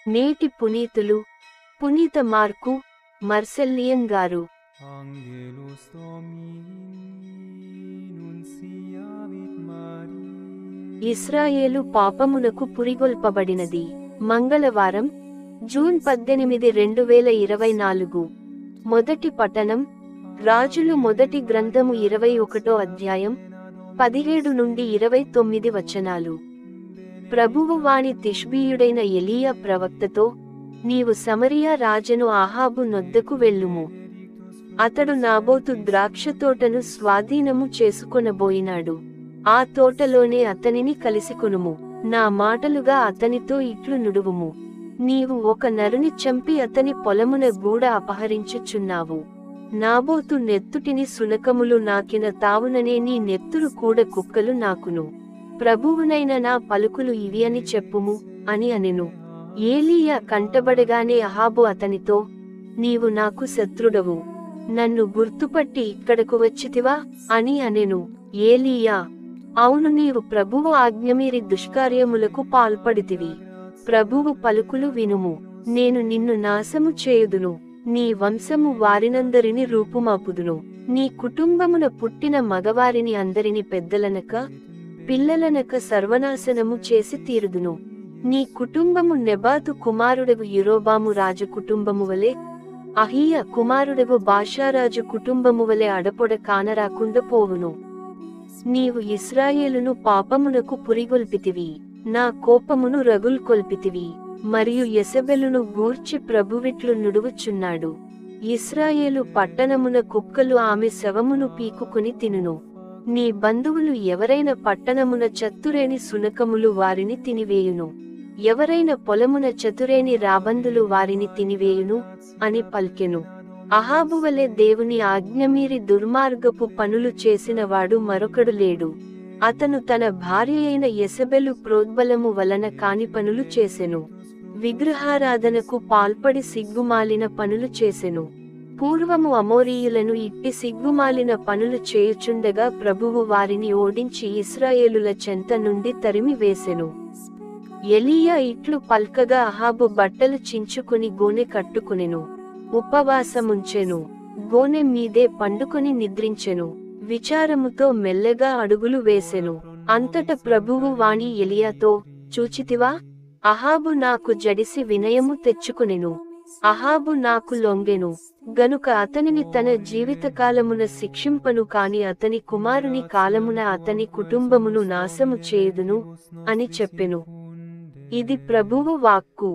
నేటి పునీతులు పునీత మార్కు మర్సెల్లియన్ గారు. Angelus Domini nunciavit Mariae. ఇశ్రాయేలు పాపమునకు పురిగొల్పబడినది. మంగళవారం, జూన్ 18, 2024. మొదటి పఠనం రాజులు మొదటి గ్రంథము 21వ అధ్యాయం 17 నుండి 29 వచనాలు. ప్రభువు వాణి తిష్బీయుడైన ఎలీయా ప్రవక్తతో, నీవు సమరియా రాజను అహాబు నొద్దకు వెళ్ళుము. అతడు నాబోతు ద్రాక్షతోటను స్వాధీనము చేసుకొనబోయినాడు. ఆ తోటలోనే అతనిని కలిసికొనుము. నా మాటలుగా అతనితో ఇట్లు నుడువుము. నీవు ఒక నరుని చంపి అతని పొలమున గూడ అపహరించుచున్నావు. నాబోతు నెత్తుటిని సునకములు నాకిన తావుననే నీ నెత్తురు కూడా కుక్కలు నాకును. ప్రభువునైన నా పలుకులు ఇవి అని చెప్పుము అని అనెను. ఏలీయా కంటబడగానే అహాబు అతనితో, నీవు నాకు శత్రుడవు, నన్ను గుర్తుపట్టి ఇక్కడకు వచ్చితివా అని అనెను. ఏలీయా, అవును, నీవు ప్రభువు ఆజ్ఞమీరి దుష్కార్యములకు పాల్పడితివి. ప్రభువు పలుకులు వినుము. నేను నిన్ను నాశము చేయుదును, నీ వంశము వారినందరిని రూపుమాపుదును. నీ కుటుంబమున పుట్టిన మగవారిని అందరిని పెద్దలనక పిల్లలనక సర్వనాశనము చేసి తీరుదును. నీ కుటుంబము నెబాతు కుమారుడగు యెరోబాము రాజు కుటుంబము వలె, అహీయ కుమారుడగు బాషారాజు కుటుంబము వలె అడపొడ కానరాకుండా పోవును. నీవు ఇశ్రాయేలును పాపమునకు పురిగొల్పితివి, నా కోపమును రగుల్కొల్పితివి. మరియు యెజెబెలును గూర్చి ప్రభువిట్లు నుడువుచున్నాడు. ఇశ్రాయేలు పట్టణమున కుక్కలు ఆమె శవమును పీకుకుని తినును. నీ బంధువులు ఎవరైన పట్టణమున చతురేని సునకములు వారిని తినివేయును, ఎవరైన పొలమున చతురేని రాబందులు వారిని తినివేయును అని పల్కెను. అహాబు వలె దేవుని ఆజ్ఞమీరి దుర్మార్గపు పనులు చేసినవాడు మరొకడు లేడు. అతను తన భార్యయైన యెజెబెలు ప్రోద్బలము వలన కాని పనులు చేసెను. విగ్రహారాధనకు పాల్పడి సిగ్గుమాలిన పనులు చేసెను. పూర్వము అమోరీయులను ఇట్టి సిగ్గుమాలిన పనులు చేయుచుండగా ప్రభువు వారిని ఓడించి ఇశ్రాయేలుల చెంత నుండి తరిమి వేసెను. ఎలీయా ఇట్లు పల్కగా అహాబు బట్టలు చించుకుని గోనె కట్టుకునెను, ఉపవాసముంచెను, గోనె మీదే పండుకొని నిద్రించెను, విచారముతో మెల్లగా అడుగులు వేసెను. అంతట ప్రభువు వాణి ఎలీయాతో, చూచితివా, అహాబు నాకు జడిసి వినయము తెచ్చుకునెను. అహాబు నాకు లొంగెను గనుక అతనిని తన జీవితకాలమున శిక్షింపను, కాని అతని కుమారుని కాలమున అతని కుటుంబమును నాశము చేయుదును అని చెప్పెను. ఇది ప్రభువు వాక్కు.